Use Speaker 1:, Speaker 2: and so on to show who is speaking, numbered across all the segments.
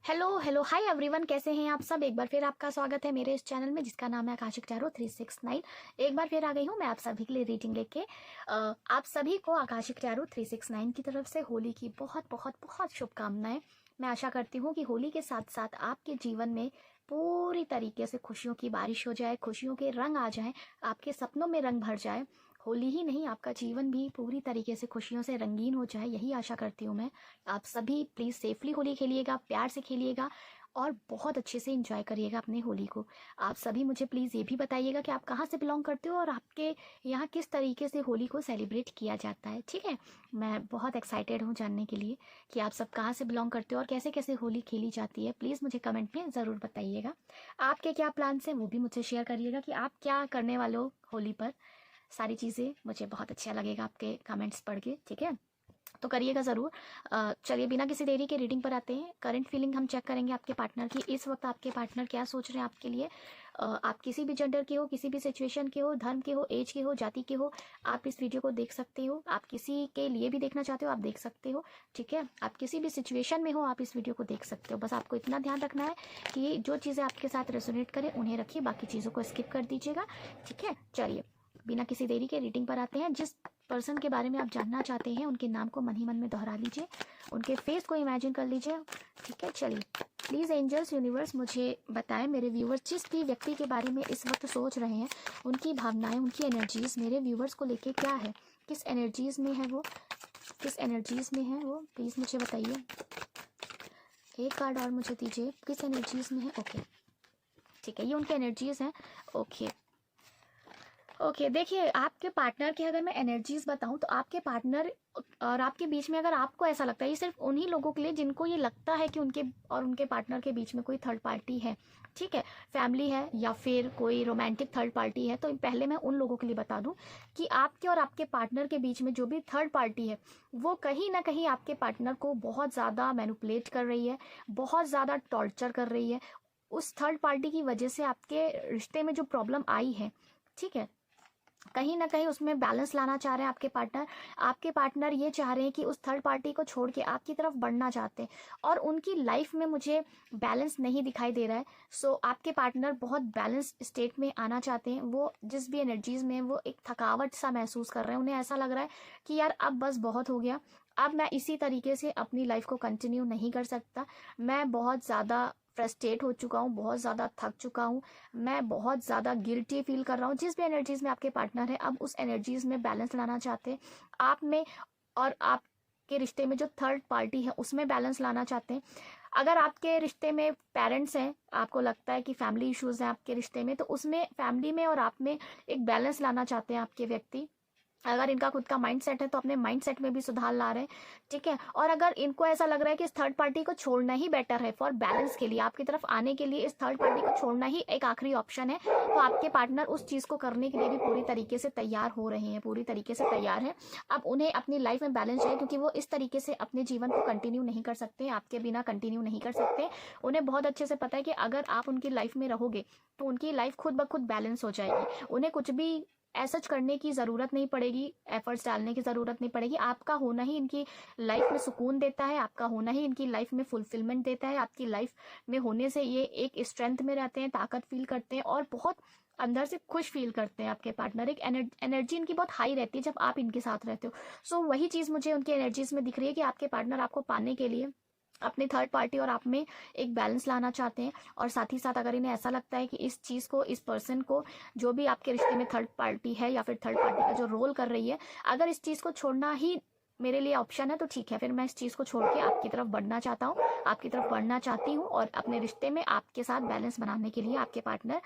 Speaker 1: Hello hello hi everyone, कैसे हैं आप सब। एक बार फिर आपका स्वागत है मेरे इस चैनल में जिसका नाम है आकाशिक टैरो 369। एक बार फिर आ गई हूँ मैं आप सभी के लिए रीडिंग लेके। आप सभी को आकाशिक टैरो 369 की तरफ से होली की बहुत बहुत बहुत शुभकामनाएं। मैं आशा करती हूँ कि होली के साथ साथ आपके जीवन में पूरी तरीके से खुशियों की बारिश हो जाए, खुशियों के रंग आ जाएं, आपके सपनों में रंग भर जाए। होली ही नहीं, आपका जीवन भी पूरी तरीके से खुशियों से रंगीन हो जाए, यही आशा करती हूँ मैं। आप सभी प्लीज़ सेफली होली खेलिएगा, प्यार से खेलिएगा और बहुत अच्छे से एंजॉय करिएगा अपने होली को। आप सभी मुझे प्लीज़ ये भी बताइएगा कि आप कहाँ से बिलोंग करते हो और आपके यहाँ किस तरीके से होली को सेलिब्रेट किया जाता है, ठीक है। मैं बहुत एक्साइटेड हूँ जानने के लिए कि आप सब कहाँ से बिलोंग करते हो और कैसे कैसे होली खेली जाती है। प्लीज़ मुझे कमेंट में ज़रूर बताइएगा। आपके क्या प्लान्स हैं वो भी मुझे शेयर करिएगा कि आप क्या करने वाले हो होली पर। सारी चीज़ें मुझे बहुत अच्छा लगेगा आपके कमेंट्स पढ़ के, ठीक है। तो करिएगा ज़रूर। चलिए बिना किसी देरी के रीडिंग पर आते हैं। करंट फीलिंग हम चेक करेंगे आपके पार्टनर की। इस वक्त आपके पार्टनर क्या सोच रहे हैं आपके लिए। आप किसी भी जेंडर के हो, किसी भी सिचुएशन के हो, धर्म के हो, एज के हो, जाति के हो, आप इस वीडियो को देख सकते हो। आप किसी के लिए भी देखना चाहते हो आप देख सकते हो, ठीक है। आप किसी भी सिचुएशन में हो आप इस वीडियो को देख सकते हो। बस आपको इतना ध्यान रखना है कि जो चीज़ें आपके साथ रेजोनेट करें उन्हें रखिए, बाकी चीज़ों को स्किप कर दीजिएगा, ठीक है। चलिए बिना किसी देरी के रीडिंग पर आते हैं। जिस पर्सन के बारे में आप जानना चाहते हैं उनके नाम को मन ही मन में दोहरा लीजिए, उनके फेस को इमेजिन कर लीजिए, ठीक है। चलिए प्लीज़ एंजल्स यूनिवर्स मुझे बताएं, मेरे व्यूवर्स जिस भी व्यक्ति के बारे में इस वक्त सोच रहे हैं उनकी भावनाएं, उनकी एनर्जीज मेरे व्यूवर्स को लेके क्या है, किस एनर्जीज में है वो, किस एनर्जीज में है वो, प्लीज़ मुझे बताइए। एक कार्ड और मुझे दीजिए, किस एनर्जीज में है। ओके ठीक है, ये उनके एनर्जीज हैं। ओके देखिए आपके पार्टनर की अगर मैं एनर्जीज बताऊं तो आपके पार्टनर और आपके बीच में, अगर आपको ऐसा लगता है, ये सिर्फ उन्हीं लोगों के लिए जिनको ये लगता है कि उनके और उनके पार्टनर के बीच में कोई थर्ड पार्टी है, ठीक है, फैमिली है या फिर कोई रोमांटिक थर्ड पार्टी है। तो पहले मैं उन लोगों के लिए बता दूं कि आपके और आपके पार्टनर के बीच में जो भी थर्ड पार्टी है वो कहीं ना कहीं आपके पार्टनर को बहुत ज़्यादा मैनिपुलेट कर रही है, बहुत ज़्यादा टॉर्चर कर रही है। उस थर्ड पार्टी की वजह से आपके रिश्ते में जो प्रॉब्लम आई है, ठीक है, कहीं ना कहीं उसमें बैलेंस लाना चाह रहे हैं आपके पार्टनर। आपके पार्टनर ये चाह रहे हैं कि उस थर्ड पार्टी को छोड़ के आपकी तरफ बढ़ना चाहते हैं और उनकी लाइफ में मुझे बैलेंस नहीं दिखाई दे रहा है। सो आपके पार्टनर बहुत बैलेंस स्टेट में आना चाहते हैं। वो जिस भी एनर्जीज में वो एक थकावट सा महसूस कर रहे हैं, उन्हें ऐसा लग रहा है कि यार अब बस बहुत हो गया, अब मैं इसी तरीके से अपनी लाइफ को कंटिन्यू नहीं कर सकता, मैं बहुत ज़्यादा फ्रस्ट्रेट हो चुका हूँ, बहुत ज़्यादा थक चुका हूँ, मैं बहुत ज़्यादा गिल्टी फील कर रहा हूँ। जिस भी एनर्जीज में आपके पार्टनर है अब उस एनर्जीज में बैलेंस लाना चाहते हैं आप में, और आपके रिश्ते में जो थर्ड पार्टी है उसमें बैलेंस लाना चाहते हैं। अगर आपके रिश्ते में पेरेंट्स हैं, आपको लगता है कि फैमिली इश्यूज हैं आपके रिश्ते में, तो उसमें फैमिली में और आप में एक बैलेंस लाना चाहते हैं आपके व्यक्ति। अगर इनका खुद का माइंड सेट है तो अपने माइंड सेट में भी सुधार ला रहे हैं, ठीक है। और अगर इनको ऐसा लग रहा है कि इस थर्ड पार्टी को छोड़ना ही बेटर है फॉर बैलेंस के लिए, आपकी तरफ आने के लिए इस थर्ड पार्टी को छोड़ना ही एक आखिरी ऑप्शन है, तो आपके पार्टनर उस चीज़ को करने के लिए भी पूरी तरीके से तैयार हो रहे हैं, पूरी तरीके से तैयार है। अब उन्हें अपनी लाइफ में बैलेंस चाहिए क्योंकि वो इस तरीके से अपने जीवन को कंटिन्यू नहीं कर सकते, आपके बिना कंटिन्यू नहीं कर सकते। उन्हें बहुत अच्छे से पता है कि अगर आप उनकी लाइफ में रहोगे तो उनकी लाइफ खुद ब खुद बैलेंस हो जाएगी। उन्हें कुछ भी ऐसा करने की ज़रूरत नहीं पड़ेगी, एफर्ट्स डालने की ज़रूरत नहीं पड़ेगी। आपका होना ही इनकी लाइफ में सुकून देता है, आपका होना ही इनकी लाइफ में फुलफिलमेंट देता है। आपकी लाइफ में होने से ये एक स्ट्रेंथ में रहते हैं, ताकत फील करते हैं और बहुत अंदर से खुश फील करते हैं। आपके पार्टनर एक एनर्जी इनकी बहुत हाई रहती है जब आप इनके साथ रहते हो। सो वही चीज़ मुझे उनकी एनर्जीज में दिख रही है कि आपके पार्टनर आपको पाने के लिए अपनी थर्ड पार्टी और आप में एक बैलेंस लाना चाहते हैं। और साथ ही साथ अगर इन्हें ऐसा लगता है कि इस चीज़ को, इस पर्सन को, जो भी आपके रिश्ते में थर्ड पार्टी है या फिर थर्ड पार्टी का जो रोल कर रही है, अगर इस चीज़ को छोड़ना ही मेरे लिए ऑप्शन है तो ठीक है, फिर मैं इस चीज़ को छोड़ के आपकी तरफ बढ़ना चाहता हूँ, आपकी तरफ बढ़ना चाहती हूँ। और अपने रिश्ते में आपके साथ बैलेंस बनाने के लिए आपके पार्टनर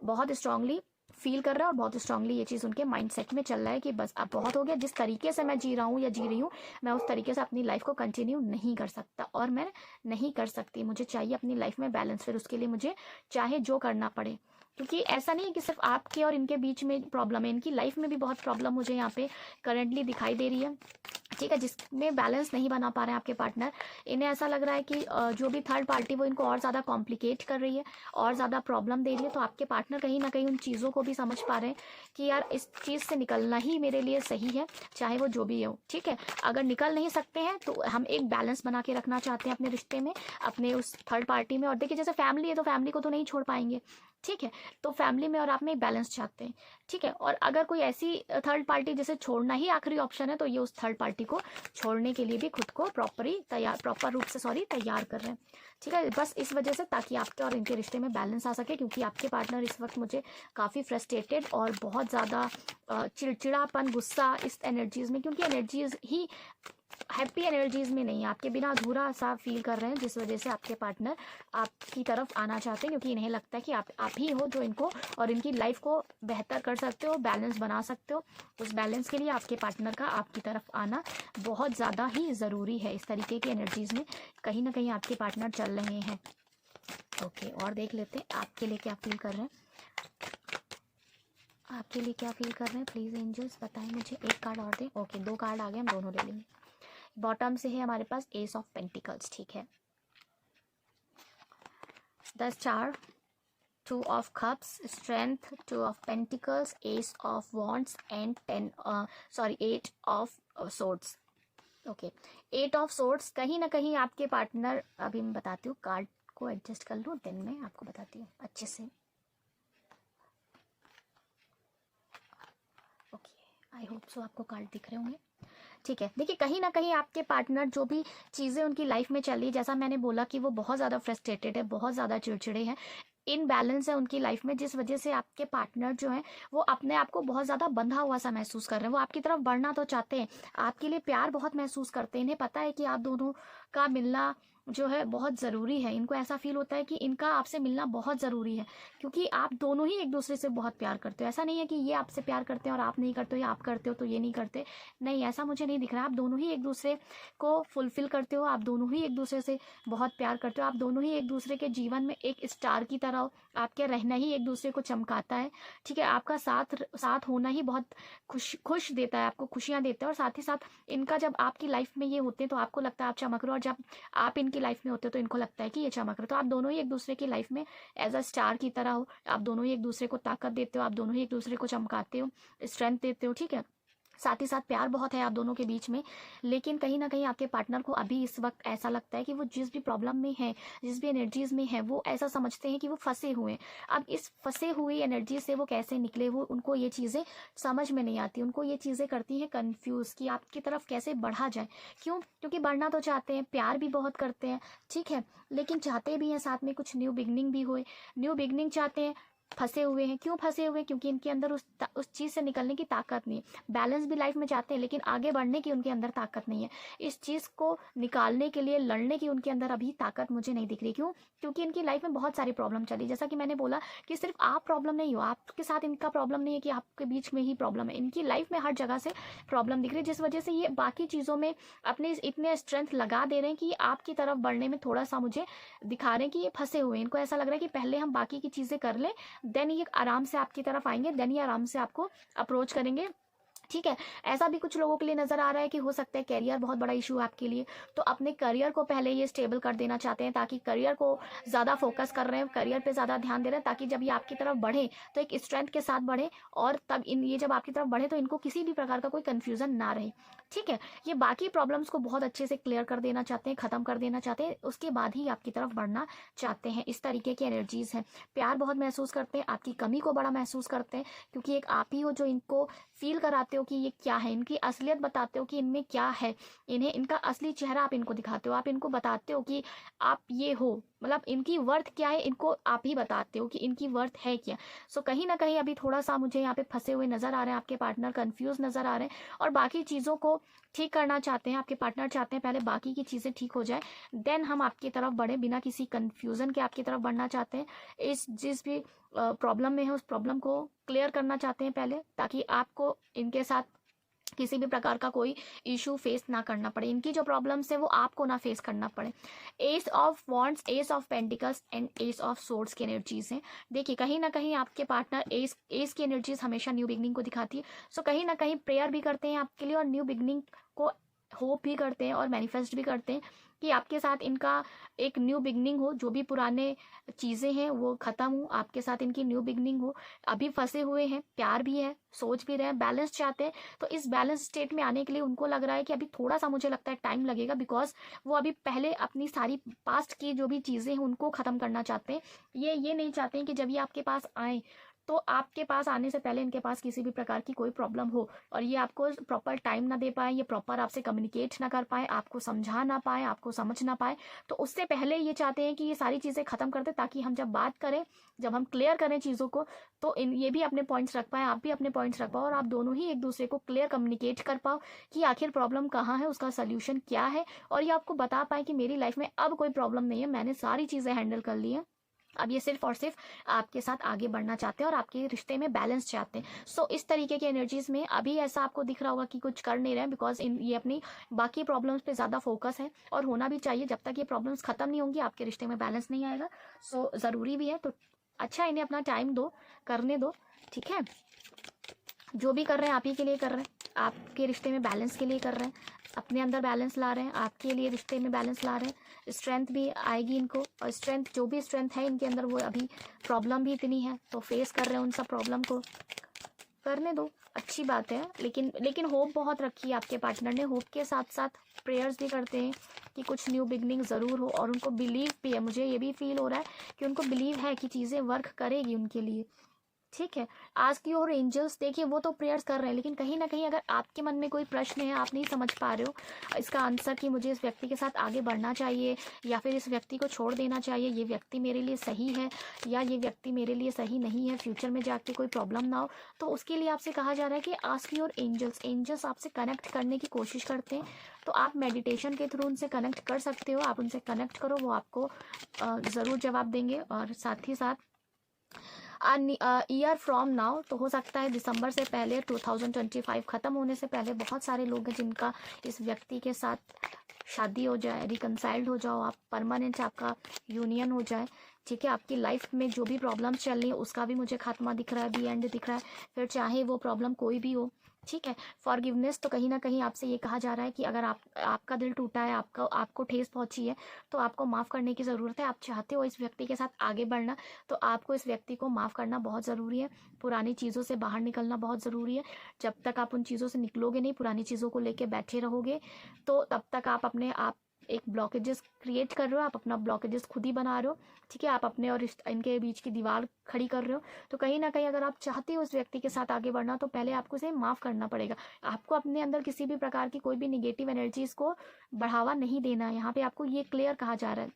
Speaker 1: बहुत स्ट्रांगली फील कर रहा है और बहुत स्ट्रांगली ये चीज़ उनके माइंड सेट में चल रहा है कि बस अब बहुत हो गया, जिस तरीके से मैं जी रहा हूँ या जी रही हूँ मैं उस तरीके से अपनी लाइफ को कंटिन्यू नहीं कर सकता और मैं नहीं कर सकती। मुझे चाहिए अपनी लाइफ में बैलेंस, फिर उसके लिए मुझे चाहे जो करना पड़े। क्योंकि ऐसा नहीं है कि सिर्फ आपके और इनके बीच में प्रॉब्लम है, इनकी लाइफ में भी बहुत प्रॉब्लम मुझे यहाँ पे करंटली दिखाई दे रही है, ठीक है, जिसमें बैलेंस नहीं बना पा रहे हैं आपके पार्टनर। इन्हें ऐसा लग रहा है कि जो भी थर्ड पार्टी वो इनको और ज़्यादा कॉम्प्लिकेट कर रही है, और ज़्यादा प्रॉब्लम दे रही है। तो आपके पार्टनर कहीं ना कहीं उन चीज़ों को भी समझ पा रहे हैं कि यार इस चीज़ से निकलना ही मेरे लिए सही है, चाहे वो जो भी हो। ठीक है, अगर निकल नहीं सकते हैं तो हम एक बैलेंस बना के रखना चाहते हैं अपने रिश्ते में, अपने उस थर्ड पार्टी में। और देखिए, जैसे फैमिली है तो फैमिली को तो नहीं छोड़ पाएंगे, ठीक है, तो फैमिली में और आप में एक बैलेंस चाहते हैं। ठीक है, और अगर कोई ऐसी थर्ड पार्टी जिसे छोड़ना ही आखिरी ऑप्शन है, तो ये उस थर्ड पार्टी को छोड़ने के लिए भी खुद को प्रॉपर रूप से तैयार कर रहे हैं। ठीक है, बस इस वजह से, ताकि आपके और इनके रिश्ते में बैलेंस आ सके, क्योंकि आपके पार्टनर इस वक्त मुझे काफ़ी फ्रस्ट्रेटेड और बहुत ज़्यादा चिड़चिड़ापन, गुस्सा इस एनर्जीज में, क्योंकि एनर्जीज ही हैप्पी एनर्जीज में नहीं है, आपके बिना अधूरा सा फील कर रहे हैं, जिस वजह से आपके पार्टनर आपकी तरफ आना चाहते हैं, क्योंकि इन्हें लगता है कि आप ही हो जो इनको और इनकी लाइफ को बेहतर कर सकते हो, बैलेंस बना सकते हो। उस बैलेंस के लिए आपके पार्टनर का आपकी तरफ आना बहुत ज़्यादा ही ज़रूरी है। इस तरीके की एनर्जीज में कहीं ना कहीं आपके पार्टनर चल रहे हैं। ओके, और देख लेते हैं आपके लिए क्या फील कर रहे हैं, आपके लिए क्या फील कर रहे हैं। प्लीज़ एंजल्स बताएं मुझे, एक कार्ड और दें। ओके, 2 कार्ड आ गए, हम दोनों ले लेंगे। बॉटम से है हमारे पास एस ऑफ पेंटिकल्स, ठीक है, 10 star, 2 of cups, strength, 2 of pentacles, S of wands and 8 of swords. Okay, 8 of swords. कहीं ना कहीं आपके पार्टनर, अभी मैं बताती हूँ, कार्ड को एडजस्ट कर लूँ, देन मैं आपको बताती हूँ अच्छे से। ओके, आई होप सो आपको कार्ड दिख रहे होंगे। ठीक है, देखिए, कहीं ना कहीं आपके पार्टनर जो भी चीज़ें उनकी लाइफ में चल रही, जैसा मैंने बोला कि वो बहुत ज़्यादा फ्रस्ट्रेटेड है, बहुत ज़्यादा चिड़चिड़े हैं, इनबैलेंस है उनकी लाइफ में, जिस वजह से आपके पार्टनर जो है वो अपने आप को बहुत ज़्यादा बंधा हुआ सा महसूस कर रहे हैं। वो आपकी तरफ बढ़ना तो चाहते हैं, आपके लिए प्यार बहुत महसूस करते हैं, इन्हें पता है कि आप दोनों का मिलना जो है बहुत ज़रूरी है। इनको ऐसा फील होता है कि इनका आपसे मिलना बहुत ज़रूरी है, क्योंकि आप दोनों ही एक दूसरे से बहुत प्यार करते हो। ऐसा नहीं है कि ये आपसे प्यार करते हैं और आप नहीं करते हो, या आप करते हो तो ये नहीं करते, नहीं, ऐसा मुझे नहीं दिख रहा। आप दोनों ही एक दूसरे को फुलफिल करते हो, आप दोनों ही एक दूसरे से बहुत प्यार करते हो, आप दोनों ही एक दूसरे के जीवन में एक स्टार की तरह हो, आपके रहना ही एक दूसरे को चमकाता है। ठीक है, आपका साथ होना ही बहुत खुश देता है, आपको खुशियाँ देता है। और साथ ही साथ इनका जब आपकी लाइफ में ये होते हैं तो आपको लगता है आप चमक रहे हो, और जब आप इनकी लाइफ में होते हो तो इनको लगता है कि ये चमक रहे हो। तो आप दोनों ही एक दूसरे की लाइफ में एज अ स्टार की तरह हो, आप दोनों ही एक दूसरे को ताकत देते हो, आप दोनों ही एक दूसरे को चमकाते हो, स्ट्रेंथ देते हो। ठीक है, साथ ही साथ प्यार बहुत है आप दोनों के बीच में। लेकिन कहीं ना कहीं आपके पार्टनर को अभी इस वक्त ऐसा लगता है कि वो जिस भी प्रॉब्लम में है, जिस भी एनर्जीज में है, वो ऐसा समझते हैं कि वो फंसे हुए हैं। अब इस फंसे हुई एनर्जी से वो कैसे निकले, वो उनको ये चीज़ें समझ में नहीं आती, उनको ये चीज़ें करती हैं कन्फ्यूज़ कि आपकी तरफ कैसे बढ़ा जाए। क्यों? क्योंकि बढ़ना तो चाहते हैं, प्यार भी बहुत करते हैं, ठीक है, लेकिन चाहते भी हैं साथ में कुछ न्यू बिगनिंग भी होए, न्यू बिगनिंग चाहते हैं। फंसे हुए हैं, क्यों फंसे हुए हैं? क्योंकि इनके अंदर उस चीज़ से निकलने की ताकत नहीं है। बैलेंस भी लाइफ में चाहते हैं, लेकिन आगे बढ़ने की उनके अंदर ताकत नहीं है। इस चीज़ को निकालने के लिए लड़ने की उनके अंदर अभी ताकत मुझे नहीं दिख रही। क्यों? क्योंकि इनकी लाइफ में बहुत सारी प्रॉब्लम चली, जैसा कि मैंने बोला कि सिर्फ आप प्रॉब्लम नहीं हो, आपके साथ इनका प्रॉब्लम नहीं है कि आपके बीच में ही प्रॉब्लम है, इनकी लाइफ में हर जगह से प्रॉब्लम दिख रही है, जिस वजह से ये बाकी चीज़ों में अपने इतने स्ट्रेंथ लगा दे रहे हैं कि आपकी तरफ बढ़ने में थोड़ा सा मुझे दिखा रहे हैं कि ये फंसे हुए हैं। इनको ऐसा लग रहा है कि पहले हम बाकी की चीज़ें कर लें, देन ये आराम से आपकी तरफ आएंगे, देन ये आराम से आपको अप्रोच करेंगे। ठीक है, ऐसा भी कुछ लोगों के लिए नजर आ रहा है कि हो सकता है करियर बहुत बड़ा इशू है आपके लिए, तो अपने करियर को पहले ये स्टेबल कर देना चाहते हैं, ताकि करियर को ज़्यादा फोकस कर रहे हैं, करियर पे ज़्यादा ध्यान दे रहे हैं, ताकि जब ये आपकी तरफ बढ़े तो एक स्ट्रेंथ के साथ बढ़े, और तब ये जब आपकी तरफ बढ़े तो इनको किसी भी प्रकार का कोई कन्फ्यूजन ना रहे। ठीक है, ये बाकी प्रॉब्लम्स को बहुत अच्छे से क्लियर कर देना चाहते हैं, ख़त्म कर देना चाहते हैं, उसके बाद ही आपकी तरफ बढ़ना चाहते हैं। इस तरीके की एनर्जीज हैं। प्यार बहुत महसूस करते हैं, आपकी कमी को बड़ा महसूस करते हैं, क्योंकि एक आप ही हो जो इनको फील कराते हो कि ये क्या है, इनकी असलियत बताते हो कि इनमें क्या है, इन्हें इनका असली चेहरा आप इनको दिखाते हो, आप इनको बताते हो कि आप ये हो, मतलब इनकी वर्थ क्या है, इनको आप ही बताते हो कि इनकी वर्थ है क्या। सो कहीं ना कहीं अभी थोड़ा सा मुझे यहाँ पे फंसे हुए नजर आ रहे हैं आपके पार्टनर, कंफ्यूज नजर आ रहे हैं, और बाकी चीज़ों को ठीक करना चाहते हैं। आपके पार्टनर चाहते हैं पहले बाकी की चीज़ें ठीक हो जाए, देन हम आपकी तरफ बढ़े, बिना किसी कन्फ्यूज़न के आपकी तरफ बढ़ना चाहते हैं। इस जिस भी प्रॉब्लम में है उस प्रॉब्लम को क्लियर करना चाहते हैं पहले, ताकि आपको इनके साथ किसी भी प्रकार का कोई इशू फेस ना करना पड़े, इनकी जो प्रॉब्लम्स है वो आपको ना फेस करना पड़े। S of wands, S of pentacles and S of swords की एनर्जीज हैं। देखिए, कहीं ना कहीं आपके पार्टनर एस की एनर्जीज हमेशा न्यू बिगनिंग को दिखाती है। सो कहीं ना कहीं प्रेयर भी करते हैं आपके लिए, और न्यू बिगनिंग को होप भी करते हैं और मैनिफेस्ट भी करते हैं कि आपके साथ इनका एक न्यू बिगनिंग हो, जो भी पुराने चीज़ें हैं वो ख़त्म हो, आपके साथ इनकी न्यू बिगनिंग हो। अभी फंसे हुए हैं, प्यार भी है, सोच भी रहे हैं, बैलेंस चाहते हैं। तो इस बैलेंस स्टेट में आने के लिए उनको लग रहा है कि अभी थोड़ा सा मुझे लगता है टाइम लगेगा, बिकॉज वो अभी पहले अपनी सारी पास्ट की जो भी चीज़ें हैं उनको ख़त्म करना चाहते हैं। ये नहीं चाहते हैं कि जब ये आपके पास आए तो आपके पास आने से पहले इनके पास किसी भी प्रकार की कोई प्रॉब्लम हो, और ये आपको प्रॉपर टाइम ना दे पाए, ये प्रॉपर आपसे कम्युनिकेट ना कर पाए, आपको समझा ना पाए, आपको समझ ना पाए। तो उससे पहले ये चाहते हैं कि ये सारी चीज़ें ख़त्म कर दे, ताकि हम जब बात करें, जब हम क्लियर करें चीज़ों को, तो ये भी अपने पॉइंट्स रख पाए, आप भी अपने पॉइंट्स रख पाओ, और आप दोनों ही एक दूसरे को क्लियर कम्युनिकेट कर पाओ कि आखिर प्रॉब्लम कहाँ है, उसका सोल्यूशन क्या है, और ये आपको बता पाए कि मेरी लाइफ में अब कोई प्रॉब्लम नहीं है, मैंने सारी चीज़ें हैंडल कर ली हैं। अब ये सिर्फ और सिर्फ आपके साथ आगे बढ़ना चाहते हैं और आपके रिश्ते में बैलेंस चाहते हैं। सो इस तरीके की एनर्जीज में अभी ऐसा आपको दिख रहा होगा कि कुछ कर नहीं रहे हैं, बिकॉज ये अपनी बाकी प्रॉब्लम्स पे ज़्यादा फोकस है, और होना भी चाहिए। जब तक ये प्रॉब्लम्स खत्म नहीं होंगी आपके रिश्ते में बैलेंस नहीं आएगा। सो ज़रूरी भी है, तो अच्छा इन्हें अपना टाइम दो, करने दो, ठीक है। जो भी कर रहे हैं आप ही के लिए कर रहे हैं, आपके रिश्ते में बैलेंस के लिए कर रहे हैं, अपने अंदर बैलेंस ला रहे हैं, आपके लिए रिश्ते में बैलेंस ला रहे हैं। स्ट्रेंथ भी आएगी इनको, और स्ट्रेंथ जो भी स्ट्रेंथ है इनके अंदर, वो अभी प्रॉब्लम भी इतनी है तो फेस कर रहे हैं, उन सब प्रॉब्लम को करने दो, अच्छी बात है। लेकिन होप बहुत रखी है आपके पार्टनर ने। होप के साथ साथ प्रेयर्स भी करते हैं कि कुछ न्यू बिगनिंग ज़रूर हो, और उनको बिलीव भी है, मुझे ये भी फील हो रहा है कि उनको बिलीव है कि चीज़ें वर्क करेगी उनके लिए, ठीक है। आस्क योर एंजल्स, देखिए वो तो प्रेयर्स कर रहे हैं, लेकिन कहीं ना कहीं अगर आपके मन में कोई प्रश्न है, आप नहीं समझ पा रहे हो इसका आंसर कि मुझे इस व्यक्ति के साथ आगे बढ़ना चाहिए या फिर इस व्यक्ति को छोड़ देना चाहिए, ये व्यक्ति मेरे लिए सही है या ये व्यक्ति मेरे लिए सही नहीं है, फ्यूचर में जाके कोई प्रॉब्लम ना हो, तो उसके लिए आपसे कहा जा रहा है कि आस्क योर एंजल्स। एंजल्स आपसे कनेक्ट करने की कोशिश करते हैं, तो आप मेडिटेशन के थ्रू उनसे कनेक्ट कर सकते हो, आप उनसे कनेक्ट करो, वो आपको ज़रूर जवाब देंगे। और साथ ही साथ ईयर फ्रॉम नाउ, तो हो सकता है दिसंबर से पहले, 2025 ख़त्म होने से पहले, बहुत सारे लोग हैं जिनका इस व्यक्ति के साथ शादी हो जाए, रिकनसाइल्ड हो जाओ आप, परमानेंट आपका यूनियन हो जाए, ठीक है। आपकी लाइफ में जो भी प्रॉब्लम्स चल रही है उसका भी मुझे खात्मा दिख रहा है, दी एंड दिख रहा है, फिर चाहे वो प्रॉब्लम कोई भी हो, ठीक है। फॉरगिवनेस, तो कहीं ना कहीं आपसे ये कहा जा रहा है कि अगर आपका दिल टूटा है, आपको ठेस पहुंची है, तो आपको माफ़ करने की ज़रूरत है। आप चाहते हो इस व्यक्ति के साथ आगे बढ़ना, तो आपको इस व्यक्ति को माफ़ करना बहुत ज़रूरी है, पुरानी चीज़ों से बाहर निकलना बहुत ज़रूरी है। जब तक आप उन चीज़ों से निकलोगे नहीं, पुरानी चीज़ों को लेके बैठे रहोगे, तो तब तक आप अपने आप एक ब्लॉकेजेस क्रिएट कर रहे हो, आप अपना ब्लॉकेजेस खुद ही बना रहे हो, ठीक है। आप अपने और इनके बीच की दीवार खड़ी कर रहे हो। तो कहीं ना कहीं अगर आप चाहते हो उस व्यक्ति के साथ आगे बढ़ना, तो पहले आपको उसे माफ़ करना पड़ेगा। आपको अपने अंदर किसी भी प्रकार की कोई भी निगेटिव एनर्जीज को बढ़ावा नहीं देना है। यहाँ पे आपको ये क्लियर कहा जा रहा है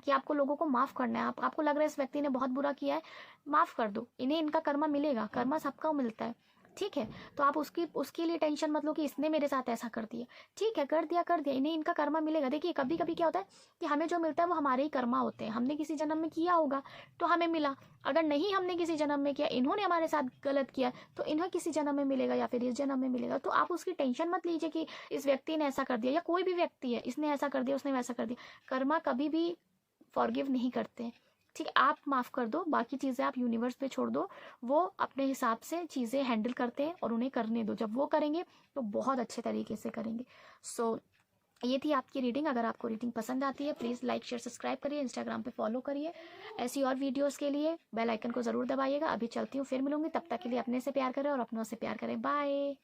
Speaker 1: कि आपको लोगों को माफ़ करना है। आपको लग रहा है इस व्यक्ति ने बहुत बुरा किया है, माफ़ कर दो, इन्हें इनका कर्मा मिलेगा, कर्मा सबका मिलता है, ठीक है। तो आप उसके लिए टेंशन मत लो कि इसने मेरे साथ ऐसा कर दिया, ठीक है, कर दिया, इन्हें इनका कर्मा मिलेगा। देखिए कभी कभी क्या होता है कि हमें जो मिलता है वो हमारे ही कर्मा होते हैं, हमने किसी जन्म में किया होगा तो हमें मिला, अगर नहीं हमने किसी जन्म में किया, इन्होंने हमारे साथ गलत किया, तो इन्हें किसी जन्म में मिलेगा या फिर इस जन्म में मिलेगा। तो आप उसकी टेंशन मत लीजिए कि इस व्यक्ति ने ऐसा कर दिया, या कोई भी व्यक्ति है, इसने ऐसा कर दिया, उसने वैसा कर दिया। कर्मा कभी भी फॉरगिव नहीं करते, ठीक है। आप माफ़ कर दो, बाकी चीज़ें आप यूनिवर्स पे छोड़ दो, वो अपने हिसाब से चीज़ें हैंडल करते हैं, और उन्हें करने दो। जब वो करेंगे तो बहुत अच्छे तरीके से करेंगे। सो ये थी आपकी रीडिंग। अगर आपको रीडिंग पसंद आती है, प्लीज़ लाइक शेयर सब्सक्राइब करिए, इंस्टाग्राम पे फॉलो करिए। ऐसी और वीडियोस के लिए बेल आइकन को ज़रूर दबाइएगा। अभी चलती हूँ, फिर मिलूंगी, तब तक के लिए अपने से प्यार करें और अपनों से प्यार करें। बाय।